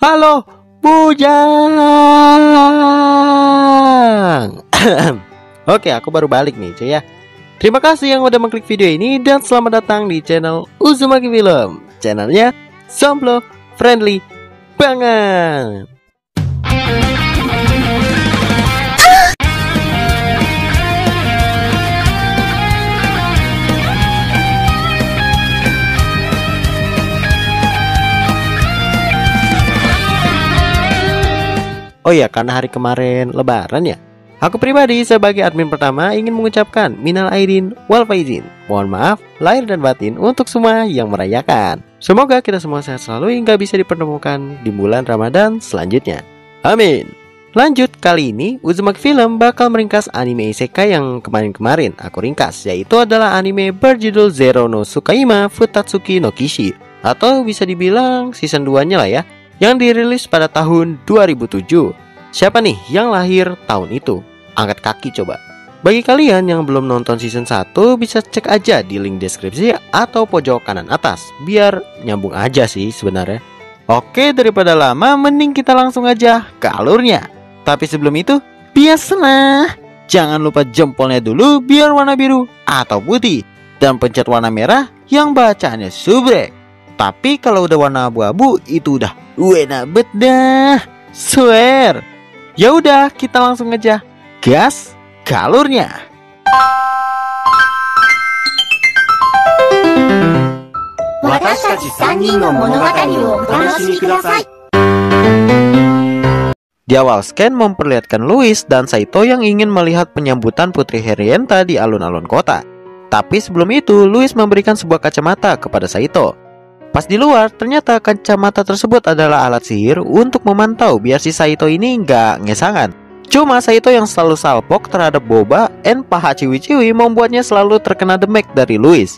Halo, Bujang. Oke, aku baru balik nih cuy ya. Terima kasih yang udah mengklik video ini dan selamat datang di channel Uzumaki Film. Channelnya Jomblo Friendly banget. Oh ya, karena hari kemarin lebaran ya, aku pribadi sebagai admin pertama ingin mengucapkan minal aidin wal faizin. Mohon maaf lahir dan batin untuk semua yang merayakan. Semoga kita semua sehat selalu hingga bisa dipertemukan di bulan Ramadan selanjutnya. Amin. Lanjut, kali ini Uzumaki Film bakal meringkas anime isekai yang kemarin-kemarin aku ringkas, yaitu adalah anime berjudul Zero no Tsukaima Futatsuki no Kishi, atau bisa dibilang season 2 nya lah ya, yang dirilis pada tahun 2007. Siapa nih yang lahir tahun itu? Angkat kaki coba. Bagi kalian yang belum nonton season 1, bisa cek aja di link deskripsi atau pojok kanan atas, biar nyambung aja sih sebenarnya. Oke, daripada lama mending kita langsung aja ke alurnya. Tapi sebelum itu, biasalah, jangan lupa jempolnya dulu biar warna biru atau putih, dan pencet warna merah yang bacaannya subrek. Tapi kalau udah warna abu-abu itu udah enak bet dah, swear. Ya udah, kita langsung aja gas ke alurnya. Di awal scan memperlihatkan Louis dan Saito yang ingin melihat penyambutan Putri Henrietta di alun-alun kota. Tapi sebelum itu, Louis memberikan sebuah kacamata kepada Saito. Pas di luar, ternyata kacamata tersebut adalah alat sihir untuk memantau biar si Saito ini nggak ngesangan. Cuma Saito yang selalu salpok terhadap boba dan paha ciwi-ciwi membuatnya selalu terkena demek dari Louis.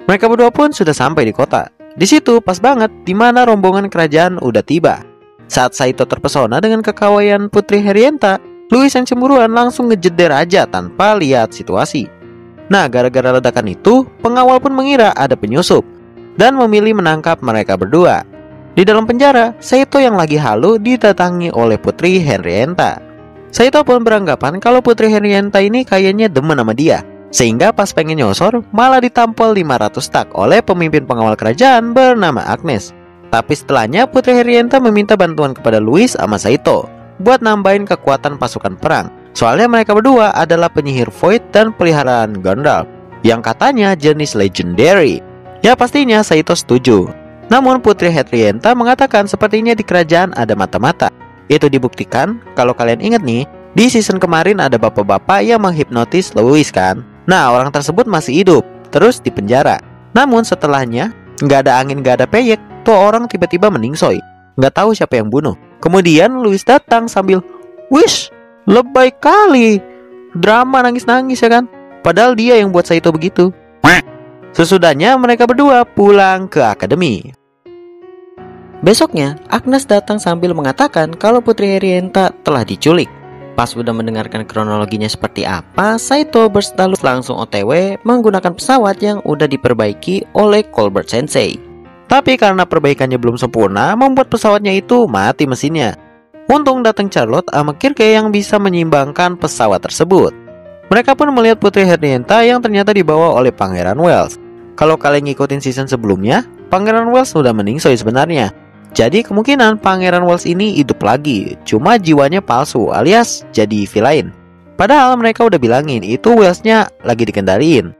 Mereka berdua pun sudah sampai di kota. Di situ pas banget dimana rombongan kerajaan udah tiba. Saat Saito terpesona dengan kekawaian Putri Henrietta, Louis yang cemburuan langsung ngejeder aja tanpa lihat situasi. Nah, gara-gara ledakan itu, pengawal pun mengira ada penyusup dan memilih menangkap mereka berdua. Di dalam penjara, Saito yang lagi halu didatangi oleh Putri Henrietta. Saito pun beranggapan kalau Putri Henrietta ini kayaknya demen sama dia, sehingga pas pengen nyosor malah ditampol 500 tak oleh pemimpin pengawal kerajaan bernama Agnes. Tapi setelahnya Putri Henrietta meminta bantuan kepada Louis sama Saito buat nambahin kekuatan pasukan perang. Soalnya mereka berdua adalah penyihir Void dan peliharaan Gandalf yang katanya jenis legendary. Ya pastinya Saito setuju. Namun Putri Henrietta mengatakan sepertinya di kerajaan ada mata-mata. Itu dibuktikan kalau kalian ingat nih, di season kemarin ada bapak-bapak yang menghipnotis Louis kan. Nah, orang tersebut masih hidup, terus di penjara. Namun setelahnya, nggak ada angin nggak ada peyek, tuh orang tiba-tiba meningsoy. Nggak tahu siapa yang bunuh. Kemudian Louis datang sambil, "Wish, lebay kali. Drama nangis-nangis ya kan?" Padahal dia yang buat Saito begitu. Sesudahnya mereka berdua pulang ke akademi. Besoknya Agnes datang sambil mengatakan kalau Putri Henrietta telah diculik. Pas udah mendengarkan kronologinya seperti apa, Saito berstalu langsung OTW menggunakan pesawat yang udah diperbaiki oleh Colbert Sensei. Tapi karena perbaikannya belum sempurna, membuat pesawatnya itu mati mesinnya. Untung datang Charlotte sama Kirke yang bisa menyeimbangkan pesawat tersebut. Mereka pun melihat Putri Henrietta yang ternyata dibawa oleh Pangeran Wells. Kalau kalian ngikutin season sebelumnya, Pangeran Wells sudah meningsoy sebenarnya. Jadi kemungkinan Pangeran Wells ini hidup lagi, cuma jiwanya palsu alias jadi villain. Padahal mereka udah bilangin itu Wells-nya lagi dikendaliin.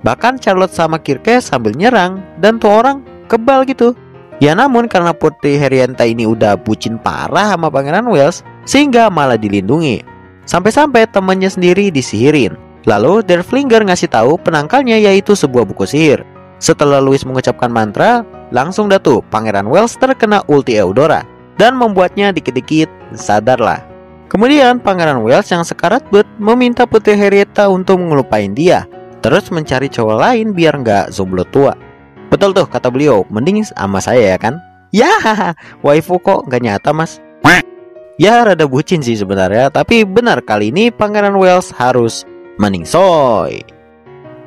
Bahkan Charlotte sama Kirke sambil nyerang dan tuh orang kebal gitu. Ya namun karena Putri Henrietta ini udah bucin parah sama Pangeran Wells, sehingga malah dilindungi. Sampai-sampai temannya sendiri disihirin. Lalu Derflinger ngasih tahu penangkalnya yaitu sebuah buku sihir. Setelah Louis mengucapkan mantra, langsung dah tuh Pangeran Wells terkena ulti Eudora dan membuatnya dikit-dikit sadarlah. Kemudian Pangeran Wells yang sekarat bet meminta Putri Henrietta untuk ngelupain dia, terus mencari cowok lain biar nggak jomblo tua. Betul tuh kata beliau, mending sama saya ya kan? Ya, waifu kok nggak nyata mas. Ya rada bucin sih sebenarnya, tapi benar kali ini Pangeran Wells harus meningsoy.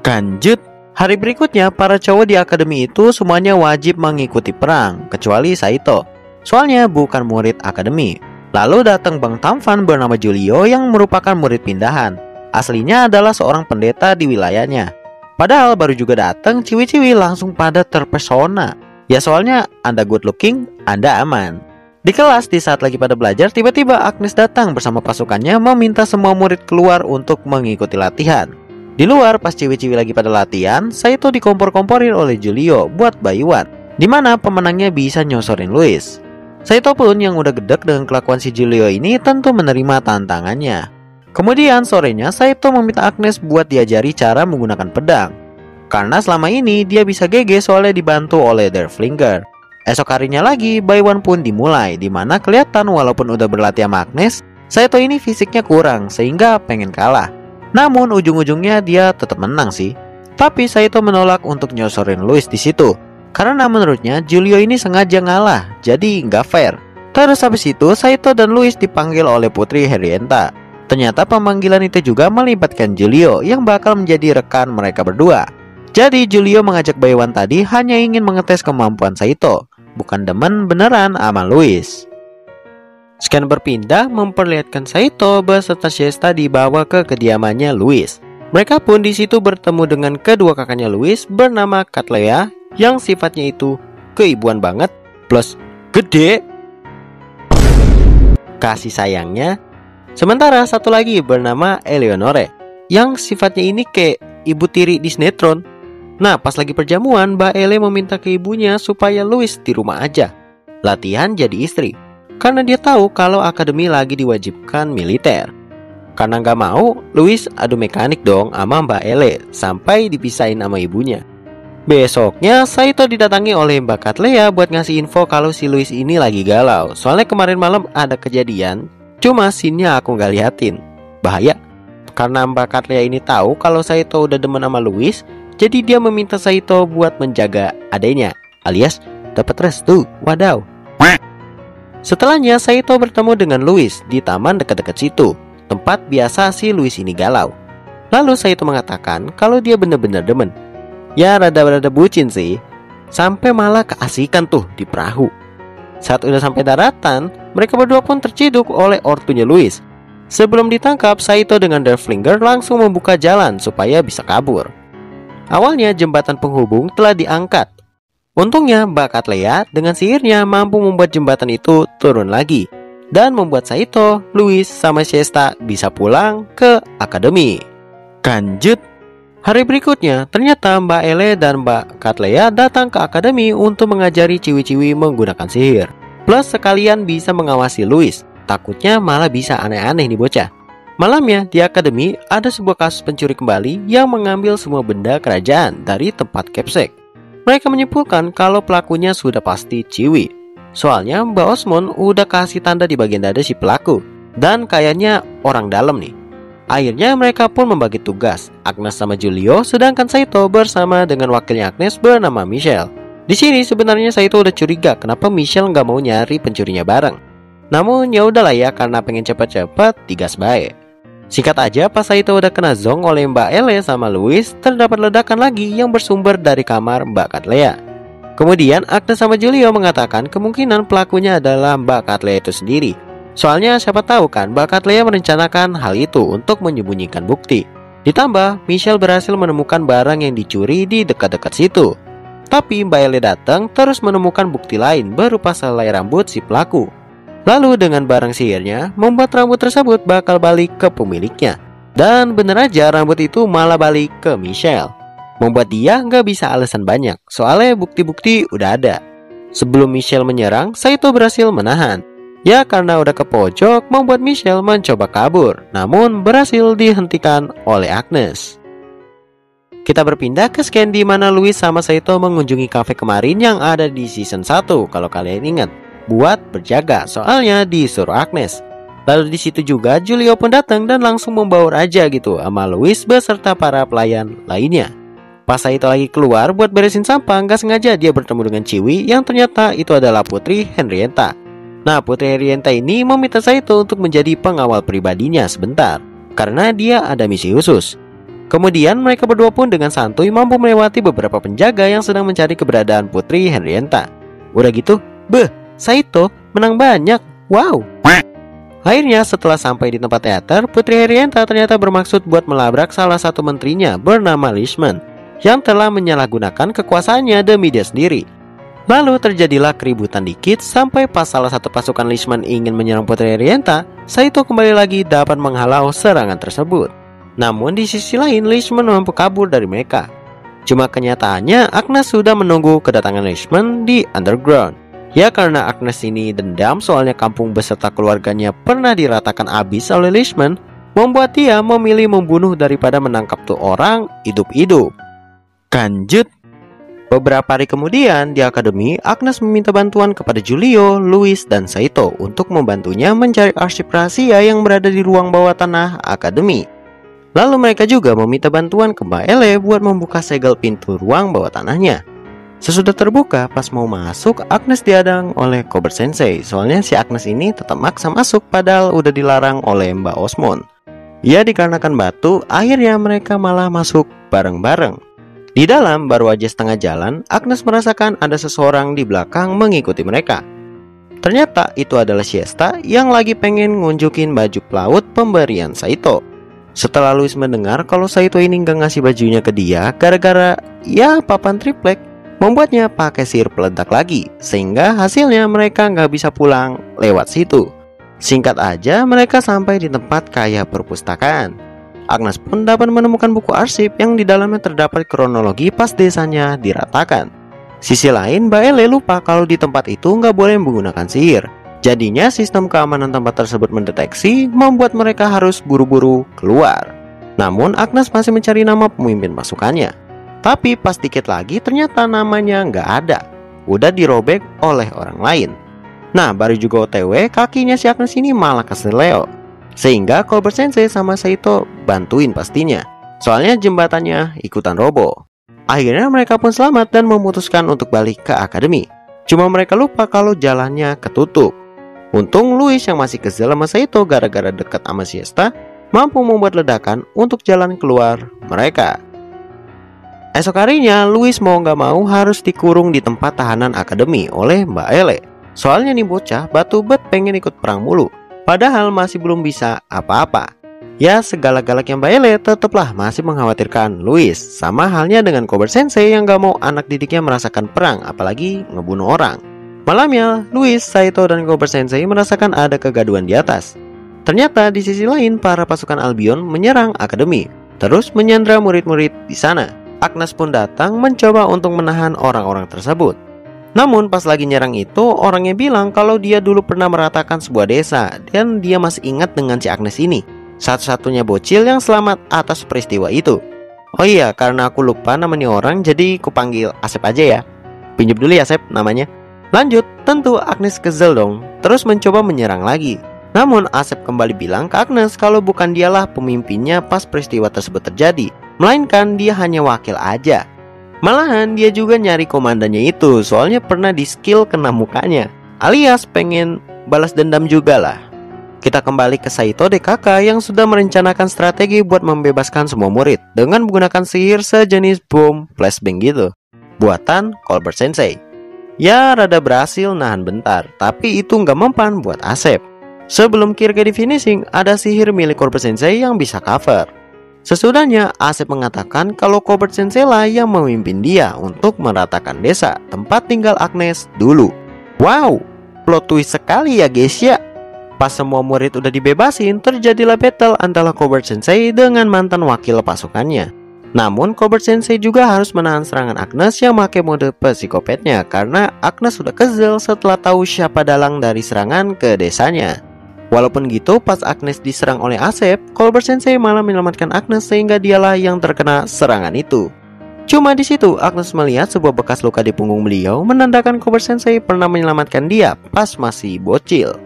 Lanjut, hari berikutnya para cowok di akademi itu semuanya wajib mengikuti perang kecuali Saito. Soalnya bukan murid akademi. Lalu datang Bang Tampan bernama Julio yang merupakan murid pindahan. Aslinya adalah seorang pendeta di wilayahnya. Padahal baru juga datang, ciwi-ciwi langsung pada terpesona. Ya soalnya Anda good looking, Anda aman. Di kelas di saat lagi pada belajar, tiba-tiba Agnes datang bersama pasukannya meminta semua murid keluar untuk mengikuti latihan. Di luar pas ciwi-ciwi lagi pada latihan, Saito dikompor-komporin oleh Julio buat bayuan, dimana pemenangnya bisa nyosorin Louis. Saito pun yang udah gedek dengan kelakuan si Julio ini tentu menerima tantangannya. Kemudian sorenya Saito meminta Agnes buat diajari cara menggunakan pedang. Karena selama ini dia bisa GG soalnya dibantu oleh Derflinger. Esok harinya lagi bayuan pun dimulai, dimana kelihatan walaupun udah berlatih sama Agnes, Saito ini fisiknya kurang sehingga pengen kalah. Namun ujung-ujungnya dia tetap menang sih. Tapi Saito menolak untuk nyosorin Louis di situ. Karena menurutnya Julio ini sengaja ngalah, jadi nggak fair. Terus habis itu Saito dan Louis dipanggil oleh Putri Herienta. Ternyata pemanggilan itu juga melibatkan Julio yang bakal menjadi rekan mereka berdua. Jadi Julio mengajak Bayuan tadi hanya ingin mengetes kemampuan Saito, bukan demen beneran sama Louis. Scan berpindah memperlihatkan Saito beserta Shesta dibawa ke kediamannya Louis. Mereka pun di situ bertemu dengan kedua kakaknya Louis bernama Katlea yang sifatnya itu keibuan banget plus gede kasih sayangnya. Sementara satu lagi bernama Eleonore yang sifatnya ini kayak ibu tiri di sinetron. Nah pas lagi perjamuan Mbak Ele meminta ke ibunya supaya Louis di rumah aja latihan jadi istri, karena dia tahu kalau akademi lagi diwajibkan militer. Karena nggak mau, Louis adu mekanik dong sama Mbak Ele sampai dipisahin sama ibunya. Besoknya Saito didatangi oleh Mbak Katlea buat ngasih info kalau si Louis ini lagi galau. Soalnya kemarin malam ada kejadian, cuma scene-nya aku nggak liatin. Bahaya. Karena Mbak Katlea ini tahu kalau Saito udah demen sama Louis, jadi dia meminta Saito buat menjaga adenya, alias dapat restu. Wadaw. Setelahnya Saito bertemu dengan Louis di taman dekat-dekat situ, tempat biasa si Louis ini galau. Lalu Saito mengatakan kalau dia bener-bener demen. Ya rada-rada bucin sih, sampai malah keasikan tuh di perahu. Saat udah sampai daratan, mereka berdua pun terciduk oleh ortunya Louis. Sebelum ditangkap, Saito dengan Derflinger langsung membuka jalan supaya bisa kabur. Awalnya jembatan penghubung telah diangkat. Untungnya Mbak Katlea dengan sihirnya mampu membuat jembatan itu turun lagi dan membuat Saito, Louis, sama Shesta bisa pulang ke akademi. Lanjut. Hari berikutnya, ternyata Mbak Ele dan Mbak Katlea datang ke akademi untuk mengajari ciwi-ciwi menggunakan sihir. Plus sekalian bisa mengawasi Louis, takutnya malah bisa aneh-aneh nih bocah. Malamnya di akademi ada sebuah kasus pencuri kembali yang mengambil semua benda kerajaan dari tempat Capsek. Mereka menyimpulkan kalau pelakunya sudah pasti ciwi. Soalnya Mbak Osmond udah kasih tanda di bagian dada si pelaku, dan kayaknya orang dalam nih. Akhirnya mereka pun membagi tugas, Agnes sama Julio, sedangkan Saito bersama dengan wakilnya Agnes bernama Michelle. Di sini sebenarnya Saito udah curiga kenapa Michelle nggak mau nyari pencurinya bareng. Namun ya udahlah ya, karena pengen cepat-cepat digas baik. Singkat aja, pas Saito udah kena zong oleh Mbak Ele sama Louis, terdapat ledakan lagi yang bersumber dari kamar Mbak Katlea. Kemudian Agnes sama Julio mengatakan kemungkinan pelakunya adalah Mbak Katlea itu sendiri. Soalnya siapa tahu kan Mbak Katlea merencanakan hal itu untuk menyembunyikan bukti. Ditambah Michelle berhasil menemukan barang yang dicuri di dekat-dekat situ. Tapi Mbak Ele datang terus menemukan bukti lain berupa selai rambut si pelaku. Lalu dengan barang sihirnya membuat rambut tersebut bakal balik ke pemiliknya. Dan bener aja rambut itu malah balik ke Michelle. Membuat dia nggak bisa alasan banyak, soalnya bukti-bukti udah ada. Sebelum Michelle menyerang, Saito berhasil menahan. Ya karena udah ke pojok, membuat Michelle mencoba kabur, namun berhasil dihentikan oleh Agnes. Kita berpindah ke scan di mana Louis sama Saito mengunjungi kafe kemarin yang ada di season 1 kalau kalian ingat, buat berjaga soalnya disuruh Agnes. Lalu di situ juga Julio pun datang dan langsung membaur aja gitu sama Louis beserta para pelayan lainnya. Pas Saito lagi keluar buat beresin sampah, nggak sengaja dia bertemu dengan Ciwi yang ternyata itu adalah Putri Henrietta. Nah, Putri Henrietta ini meminta Saito untuk menjadi pengawal pribadinya sebentar, karena dia ada misi khusus. Kemudian mereka berdua pun dengan santuy mampu melewati beberapa penjaga yang sedang mencari keberadaan Putri Henrietta. Udah gitu, Saito menang banyak. Wow. Akhirnya setelah sampai di tempat teater, Putri Herienta ternyata bermaksud buat melabrak salah satu menterinya bernama Leishman yang telah menyalahgunakan kekuasaannya demi dia sendiri. Lalu terjadilah keributan dikit sampai pas salah satu pasukan Leishman ingin menyerang Putri Herienta, Saito kembali lagi dapat menghalau serangan tersebut. Namun di sisi lain Leishman mampu kabur dari mereka. Cuma kenyataannya Agnes sudah menunggu kedatangan Leishman di underground. Ya karena Agnes ini dendam soalnya kampung beserta keluarganya pernah diratakan habis oleh Leishman, membuat dia memilih membunuh daripada menangkap tuh orang hidup-hidup. Lanjut. Beberapa hari kemudian di akademi, Agnes meminta bantuan kepada Julio, Louis, dan Saito untuk membantunya mencari arsip rahasia yang berada di ruang bawah tanah akademi. Lalu mereka juga meminta bantuan ke Mbak Ele buat membuka segel pintu ruang bawah tanahnya. Sesudah terbuka, pas mau masuk, Agnes dihadang oleh Cobra Sensei. Soalnya si Agnes ini tetap maksa masuk padahal udah dilarang oleh Mbak Osmond. Ya dikarenakan batu, akhirnya mereka malah masuk bareng-bareng. Di dalam baru aja setengah jalan, Agnes merasakan ada seseorang di belakang mengikuti mereka. Ternyata itu adalah Siesta yang lagi pengen ngunjukin baju pelaut pemberian Saito. Setelah Louis mendengar kalau Saito ini nggak ngasih bajunya ke dia gara-gara ya papan triplek, membuatnya pakai sihir peledak lagi, sehingga hasilnya mereka nggak bisa pulang lewat situ. Singkat aja mereka sampai di tempat kayak perpustakaan. Agnes pun dapat menemukan buku arsip yang di dalamnya terdapat kronologi pas desanya diratakan. Sisi lain, Mbak Ele lupa kalau di tempat itu nggak boleh menggunakan sihir. Jadinya sistem keamanan tempat tersebut mendeteksi, membuat mereka harus buru-buru keluar. Namun Agnes masih mencari nama pemimpin pasukannya. Tapi pas dikit lagi ternyata namanya nggak ada, udah dirobek oleh orang lain. Nah baru juga OTW, kakinya si Agnes ini malah keseleo. Sehingga Cobra Sensei sama Saito bantuin pastinya. Soalnya jembatannya ikutan roboh. Akhirnya mereka pun selamat dan memutuskan untuk balik ke akademi. Cuma mereka lupa kalau jalannya ketutup. Untung Louis yang masih kesel sama Saito gara-gara dekat sama Siesta mampu membuat ledakan untuk jalan keluar mereka. Esok harinya Louis mau gak mau harus dikurung di tempat tahanan akademi oleh Mbak Ele. Soalnya nih bocah batu bet pengen ikut perang mulu. Padahal masih belum bisa apa-apa. Ya segala-galaknya Mbak Ele tetaplah masih mengkhawatirkan Louis. Sama halnya dengan Cobra Sensei yang gak mau anak didiknya merasakan perang, apalagi ngebunuh orang. Malamnya, Louis, Saito, dan Cobra Sensei merasakan ada kegaduhan di atas. Ternyata di sisi lain para pasukan Albion menyerang akademi, terus menyandra murid-murid di sana. Agnes pun datang mencoba untuk menahan orang-orang tersebut. Namun pas lagi nyerang itu, orangnya bilang kalau dia dulu pernah meratakan sebuah desa dan dia masih ingat dengan si Agnes ini, satu-satunya bocil yang selamat atas peristiwa itu. Oh iya, karena aku lupa namanya orang, jadi kupanggil Asep aja ya. Pinjam dulu ya Asep namanya. Lanjut, tentu Agnes kesel dong, terus mencoba menyerang lagi. Namun Asep kembali bilang ke Agnes kalau bukan dialah pemimpinnya pas peristiwa tersebut terjadi, melainkan dia hanya wakil aja. Malahan dia juga nyari komandannya itu, soalnya pernah di skill kena mukanya, alias pengen balas dendam juga lah. Kita kembali ke Saito DKK yang sudah merencanakan strategi buat membebaskan semua murid dengan menggunakan sihir sejenis bom flashbang gitu, buatan Cobra Sensei. Ya rada berhasil nahan bentar, tapi itu nggak mempan buat Asep. Sebelum Kirke di finishing, ada sihir milik Cobra Sensei yang bisa cover. Sesudahnya, Asep mengatakan kalau Cobra Sensei lah yang memimpin dia untuk meratakan desa tempat tinggal Agnes dulu. Wow, plot twist sekali ya guys ya. Pas semua murid udah dibebasin, terjadilah battle antara Cobra Sensei dengan mantan wakil pasukannya. Namun Cobra Sensei juga harus menahan serangan Agnes yang pakai mode psikopatnya, karena Agnes sudah kesel setelah tahu siapa dalang dari serangan ke desanya. Walaupun gitu, pas Agnes diserang oleh Asep, Cobra Sensei malah menyelamatkan Agnes sehingga dialah yang terkena serangan itu. Cuma di situ Agnes melihat sebuah bekas luka di punggung beliau, menandakan Cobra Sensei pernah menyelamatkan dia pas masih bocil.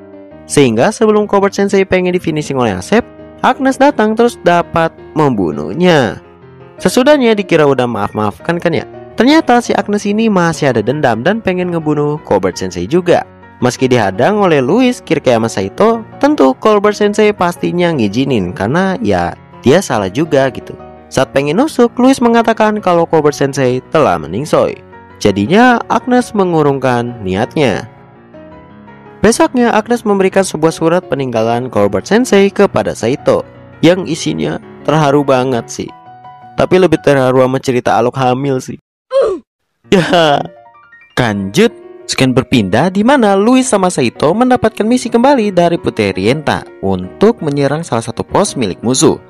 Sehingga sebelum Cobra Sensei pengen di finishing oleh Asep, Agnes datang terus dapat membunuhnya. Sesudahnya dikira udah maaf-maafkan kan ya. Ternyata si Agnes ini masih ada dendam dan pengen ngebunuh Cobra Sensei juga. Meski dihadang oleh Louis, Kirke sama Saito, tentu Cobra Sensei pastinya ngizinin karena ya dia salah juga gitu. Saat pengen nusuk, Louis mengatakan kalau Cobra Sensei telah meningsoy. Jadinya Agnes mengurungkan niatnya. Besoknya Agnes memberikan sebuah surat peninggalan Colbert Sensei kepada Saito, yang isinya terharu banget sih. Tapi lebih terharu sama cerita Alok hamil sih. Ya. Lanjut, scan berpindah di mana Louis sama Saito mendapatkan misi kembali dari Putri Rienta untuk menyerang salah satu pos milik musuh.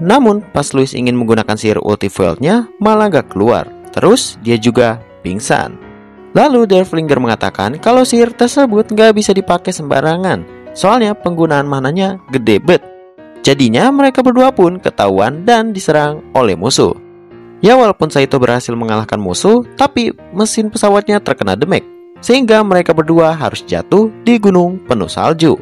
Namun pas Louis ingin menggunakan sihir ulti-foilnya malah gak keluar. Terus dia juga pingsan. Lalu Derflinger mengatakan kalau sihir tersebut gak bisa dipakai sembarangan, soalnya penggunaan mananya gede bet. Jadinya mereka berdua pun ketahuan dan diserang oleh musuh. Ya walaupun Saito berhasil mengalahkan musuh, tapi mesin pesawatnya terkena damage, sehingga mereka berdua harus jatuh di gunung penuh salju.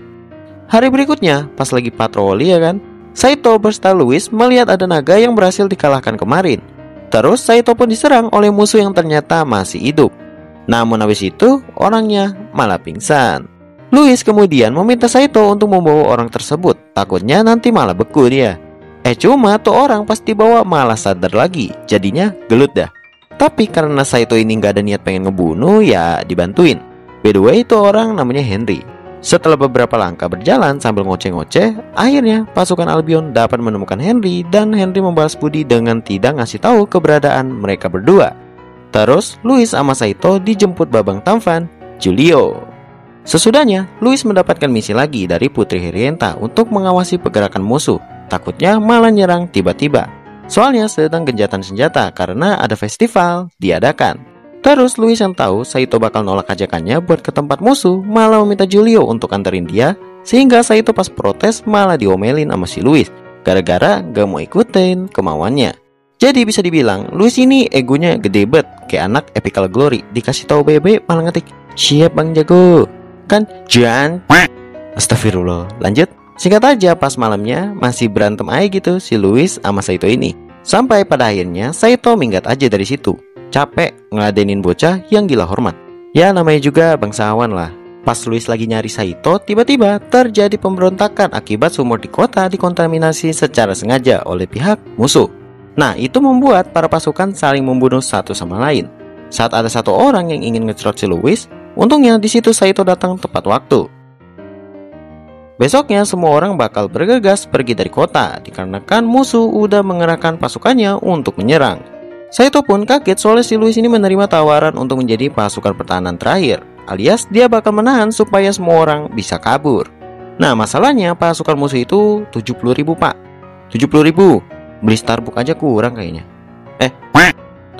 Hari berikutnya, pas lagi patroli ya kan, Saito beserta Louis melihat ada naga yang berhasil dikalahkan kemarin. Terus Saito pun diserang oleh musuh yang ternyata masih hidup. Namun habis itu orangnya malah pingsan. Louis kemudian meminta Saito untuk membawa orang tersebut, takutnya nanti malah beku dia. Cuma tuh orang pas dibawa malah sadar lagi, jadinya gelut dah. Tapi karena Saito ini gak ada niat pengen ngebunuh, ya dibantuin. By the way itu orang namanya Henry. Setelah beberapa langkah berjalan sambil ngoceh-ngoceh, akhirnya pasukan Albion dapat menemukan Henry dan Henry membalas budi dengan tidak ngasih tahu keberadaan mereka berdua. Terus Louis sama Saito dijemput Babang Tampan, Julio. Sesudahnya, Louis mendapatkan misi lagi dari Putri Herienta untuk mengawasi pergerakan musuh. Takutnya malah nyerang tiba-tiba. Soalnya sedang genjatan senjata karena ada festival diadakan. Terus Louis yang tahu Saito bakal nolak ajakannya buat ke tempat musuh, malah meminta Julio untuk anterin dia. Sehingga Saito pas protes malah diomelin sama si Louis, gara-gara gak mau ikutin kemauannya. Jadi bisa dibilang Louis ini egonya gede bet, kayak anak Epical Glory. Dikasih tahu BB malah ngetik, "Siap Bang Jago." Kan Jan. Astagfirullah. Lanjut. Singkat aja pas malamnya masih berantem aja gitu si Louis sama Saito ini. Sampai pada akhirnya Saito minggat aja dari situ. Capek ngeladenin bocah yang gila hormat. Ya namanya juga bangsawan lah. Pas Louis lagi nyari Saito, tiba-tiba terjadi pemberontakan akibat sumur di kota dikontaminasi secara sengaja oleh pihak musuh. Nah, itu membuat para pasukan saling membunuh satu sama lain. Saat ada satu orang yang ingin ngecerot si Louis, untungnya di situ Saito datang tepat waktu. Besoknya semua orang bakal bergegas pergi dari kota dikarenakan musuh udah mengerahkan pasukannya untuk menyerang. Saito pun kaget soalnya si Louis ini menerima tawaran untuk menjadi pasukan pertahanan terakhir, alias dia bakal menahan supaya semua orang bisa kabur. Nah, masalahnya pasukan musuh itu 70.000 pak. 70.000. Beli Starbucks aja kurang kayaknya.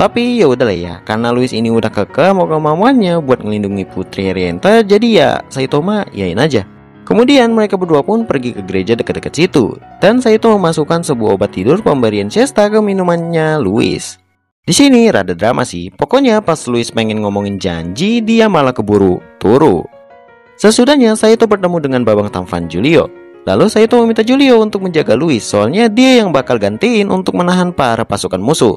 Tapi ya udahlah ya, karena Louis ini udah kekeh mau kemauannya buat ngelindungi Putri Rienta, jadi ya Saito mah yain aja. Kemudian mereka berdua pun pergi ke gereja dekat-dekat situ, dan Saito memasukkan sebuah obat tidur pemberian Shesta ke minumannya Louis. Di sini rada drama sih, pokoknya pas Louis pengen ngomongin janji, dia malah keburu turu. Sesudahnya Saito bertemu dengan Babang Tampan Julio. Lalu Saito meminta Julio untuk menjaga Louis, soalnya dia yang bakal gantiin untuk menahan para pasukan musuh.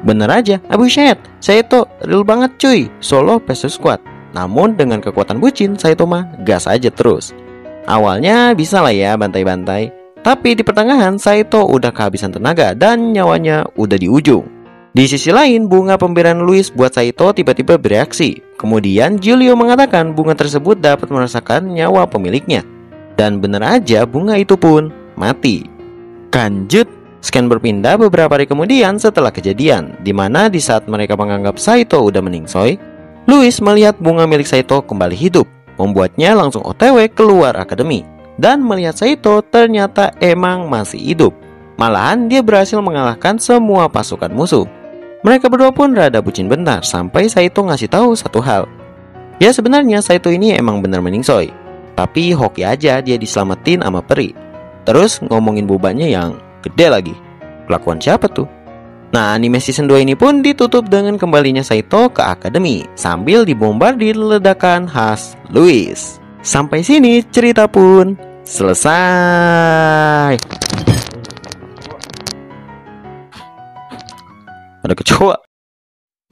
Bener aja, buset, Saito real banget cuy, solo versus squad. Namun dengan kekuatan bucin, Saito mah gas aja terus. Awalnya bisa lah ya bantai-bantai, tapi di pertengahan Saito udah kehabisan tenaga dan nyawanya udah di ujung. Di sisi lain, bunga pemberian Louis buat Saito tiba-tiba bereaksi. Kemudian Julio mengatakan bunga tersebut dapat merasakan nyawa pemiliknya. Dan bener aja bunga itu pun mati. Lanjut, scan berpindah beberapa hari kemudian setelah kejadian, dimana di saat mereka menganggap Saito udah meningsoi, Louis melihat bunga milik Saito kembali hidup, membuatnya langsung OTW keluar akademi. Dan melihat Saito ternyata emang masih hidup. Malahan dia berhasil mengalahkan semua pasukan musuh. Mereka berdua pun rada bucin bentar sampai Saito ngasih tahu satu hal. Ya sebenarnya Saito ini emang bener meningsoi, tapi hoki aja dia diselamatin sama peri. Terus ngomongin bobanya yang gede lagi. Kelakuan siapa tuh? Nah, anime season 2 ini pun ditutup dengan kembalinya Saito ke akademi sambil dibombardir ledakan khas Louis. Sampai sini cerita pun selesai. Ada kecoa.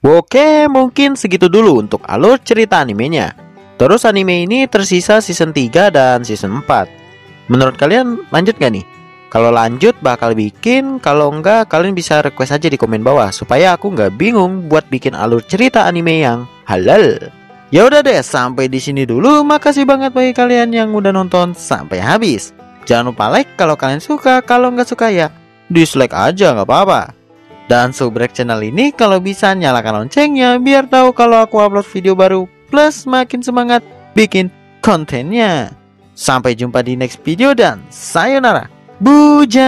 Oke, mungkin segitu dulu untuk alur cerita animenya. Terus anime ini tersisa season 3 dan season 4. Menurut kalian lanjut gak nih? Kalau lanjut bakal bikin, kalau enggak kalian bisa request aja di komen bawah supaya aku nggak bingung buat bikin alur cerita anime yang halal. Ya udah deh, sampai di sini dulu. Makasih banget bagi kalian yang udah nonton sampai habis. Jangan lupa like kalau kalian suka, kalau nggak suka ya dislike aja nggak apa-apa. Dan subrek channel ini kalau bisa nyalakan loncengnya biar tahu kalau aku upload video baru, plus makin semangat bikin kontennya. Sampai jumpa di next video dan sayonara. Bujang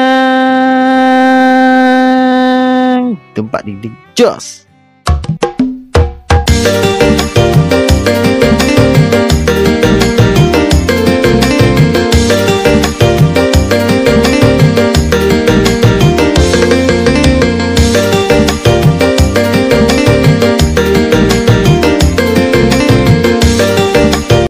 tempat dinding jos.